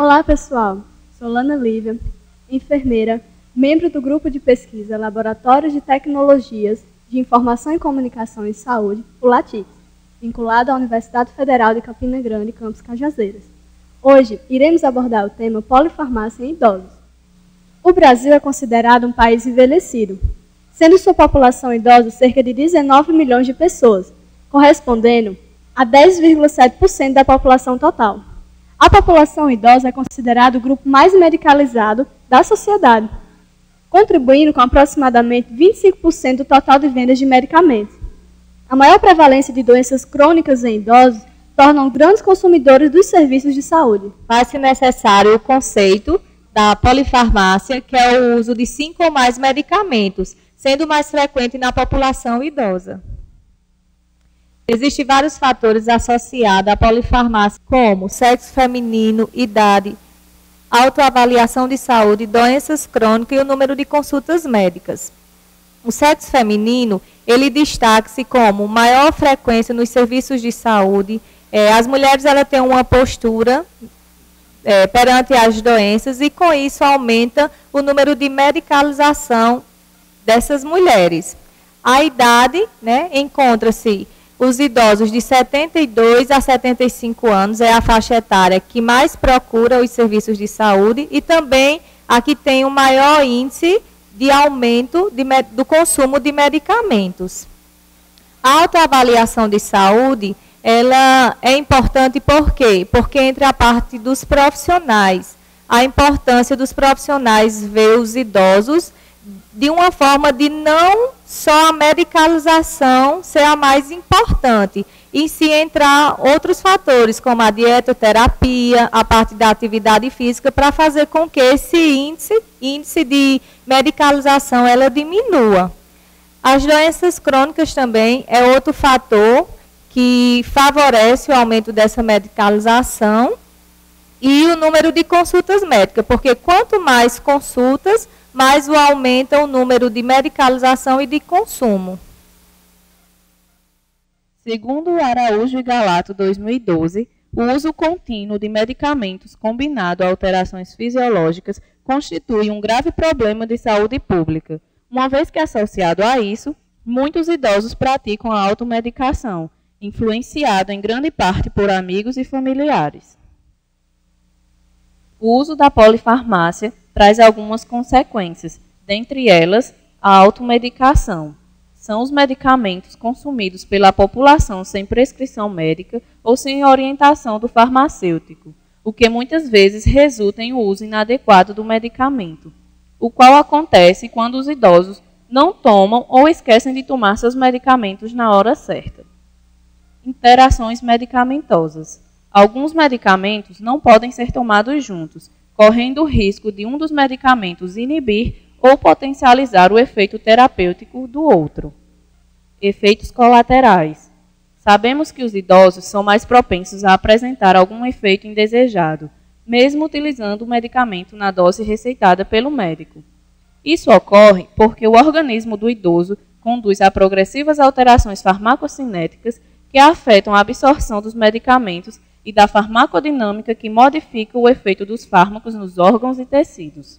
Olá, pessoal. Sou Lana Lívia, enfermeira, membro do grupo de pesquisa Laboratórios de Tecnologias de Informação e Comunicação em Saúde, o LATIX, vinculado à Universidade Federal de Campina Grande, campus Cajazeiras. Hoje, iremos abordar o tema polifarmácia em idosos. O Brasil é considerado um país envelhecido, sendo sua população idosa cerca de 19 milhões de pessoas, correspondendo a 10,7% da população total. A população idosa é considerada o grupo mais medicalizado da sociedade, contribuindo com aproximadamente 25% do total de vendas de medicamentos. A maior prevalência de doenças crônicas em idosos tornam grandes consumidores dos serviços de saúde. Faz-se necessário o conceito da polifarmácia, que é o uso de 5 ou mais medicamentos, sendo mais frequente na população idosa. Existem vários fatores associados à polifarmácia, como sexo feminino, idade, autoavaliação de saúde, doenças crônicas e o número de consultas médicas. O sexo feminino, ele destaca-se como maior frequência nos serviços de saúde. As mulheres elas têm uma postura perante as doenças e, com isso, aumenta o número de medicalização dessas mulheres. A idade, encontra-se os idosos de 72 a 75 anos, é a faixa etária que mais procura os serviços de saúde e também a que tem o maior índice de aumento do consumo de medicamentos. A autoavaliação de saúde, ela é importante por quê? Porque entre a parte dos profissionais, a importância dos profissionais ver os idosos de uma forma de não só a medicalização ser a mais importante, e se entrar outros fatores, como a dietoterapia, a parte da atividade física, para fazer com que esse índice de medicalização ela diminua. As doenças crônicas também é outro fator que favorece o aumento dessa medicalização e o número de consultas médicas, porque quanto mais consultas, mais aumenta o número de medicalização e de consumo. Segundo o Araújo e Galato, 2012, o uso contínuo de medicamentos combinado a alterações fisiológicas constitui um grave problema de saúde pública, uma vez que, associado a isso, muitos idosos praticam a automedicação, influenciado em grande parte por amigos e familiares. O uso da polifarmácia traz algumas consequências, dentre elas a automedicação. São os medicamentos consumidos pela população sem prescrição médica ou sem orientação do farmacêutico, o que muitas vezes resulta em uso inadequado do medicamento, o qual acontece quando os idosos não tomam ou esquecem de tomar seus medicamentos na hora certa. Interações medicamentosas. Alguns medicamentos não podem ser tomados juntos, correndo o risco de um dos medicamentos inibir ou potencializar o efeito terapêutico do outro. Efeitos colaterais. Sabemos que os idosos são mais propensos a apresentar algum efeito indesejado, mesmo utilizando o medicamento na dose receitada pelo médico. Isso ocorre porque o organismo do idoso conduz a progressivas alterações farmacocinéticas que afetam a absorção dos medicamentos e da farmacodinâmica que modifica o efeito dos fármacos nos órgãos e tecidos.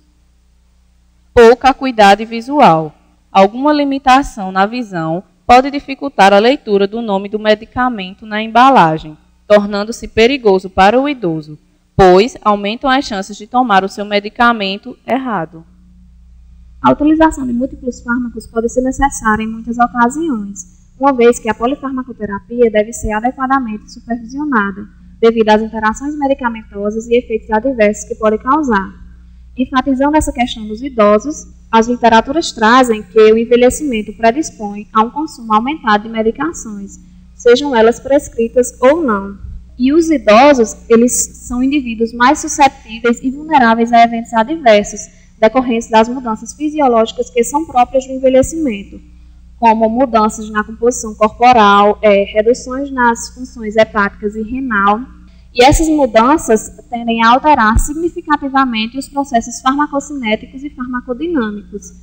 Pouca acuidade visual. Alguma limitação na visão pode dificultar a leitura do nome do medicamento na embalagem, tornando-se perigoso para o idoso, pois aumentam as chances de tomar o seu medicamento errado. A utilização de múltiplos fármacos pode ser necessária em muitas ocasiões, uma vez que a polifarmacoterapia deve ser adequadamente supervisionada, devido às interações medicamentosas e efeitos adversos que pode causar. Enfatizando essa questão dos idosos, as literaturas trazem que o envelhecimento predispõe a um consumo aumentado de medicações, sejam elas prescritas ou não. E os idosos, eles são indivíduos mais suscetíveis e vulneráveis a eventos adversos, decorrentes das mudanças fisiológicas que são próprias do envelhecimento, como mudanças na composição corporal, reduções nas funções hepáticas e renal. E essas mudanças tendem a alterar significativamente os processos farmacocinéticos e farmacodinâmicos,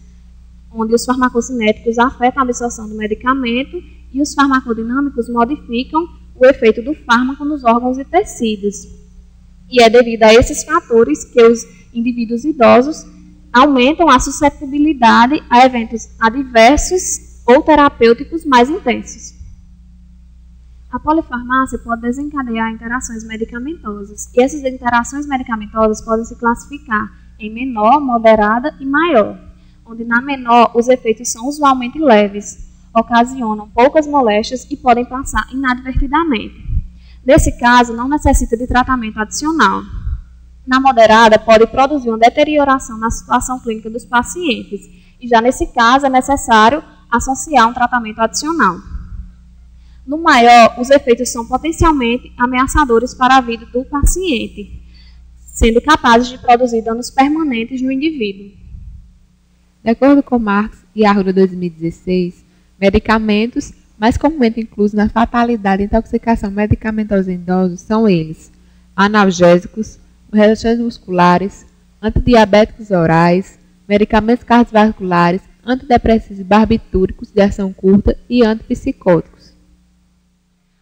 onde os farmacocinéticos afetam a absorção do medicamento e os farmacodinâmicos modificam o efeito do fármaco nos órgãos e tecidos. E é devido a esses fatores que os indivíduos idosos aumentam a suscetibilidade a eventos adversos ou terapêuticos mais intensos. A polifarmácia pode desencadear interações medicamentosas, e essas interações medicamentosas podem se classificar em menor, moderada e maior, onde na menor os efeitos são usualmente leves, ocasionam poucas moléstias e podem passar inadvertidamente. Nesse caso, não necessita de tratamento adicional. Na moderada, pode produzir uma deterioração na situação clínica dos pacientes, e já nesse caso é necessário associar um tratamento adicional. No maior, os efeitos são potencialmente ameaçadores para a vida do paciente, sendo capazes de produzir danos permanentes no indivíduo. De acordo com Marx e Arruda 2016, medicamentos mais comumente inclusos na fatalidade e intoxicação medicamentosa em idosos são eles: analgésicos, relaxantes musculares, antidiabéticos orais, medicamentos cardiovasculares, antidepressivos e barbitúricos de ação curta e antipsicóticos.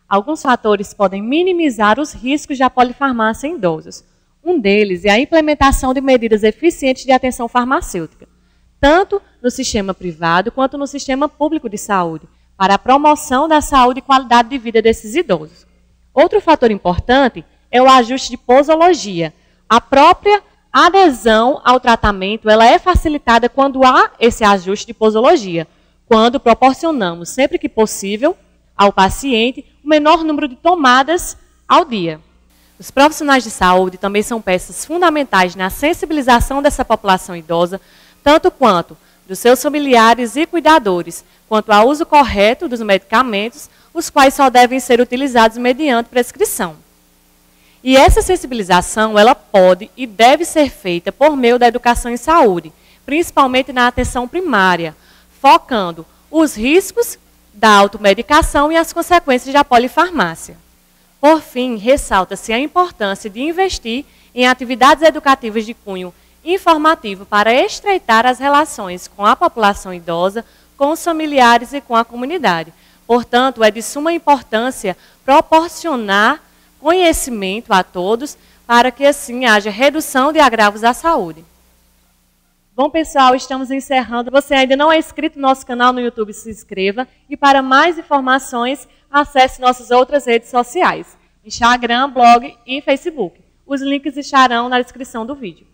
Alguns fatores podem minimizar os riscos da polifarmácia em idosos. Um deles é a implementação de medidas eficientes de atenção farmacêutica, tanto no sistema privado quanto no sistema público de saúde, para a promoção da saúde e qualidade de vida desses idosos. Outro fator importante é o ajuste de posologia. A própria adesão ao tratamento ela é facilitada quando há esse ajuste de posologia, quando proporcionamos, sempre que possível, ao paciente o menor número de tomadas ao dia. Os profissionais de saúde também são peças fundamentais na sensibilização dessa população idosa, tanto quanto dos seus familiares e cuidadores, quanto ao uso correto dos medicamentos, os quais só devem ser utilizados mediante prescrição. E essa sensibilização, ela pode e deve ser feita por meio da educação em saúde, principalmente na atenção primária, focando os riscos da automedicação e as consequências da polifarmácia. Por fim, ressalta-se a importância de investir em atividades educativas de cunho informativo para estreitar as relações com a população idosa, com os familiares e com a comunidade. Portanto, é de suma importância proporcionar conhecimento a todos para que assim haja redução de agravos à saúde. Bom, pessoal, estamos encerrando. Você ainda não é inscrito no nosso canal no YouTube, se inscreva. E para mais informações, acesse nossas outras redes sociais: Instagram, blog e Facebook. Os links estarão na descrição do vídeo.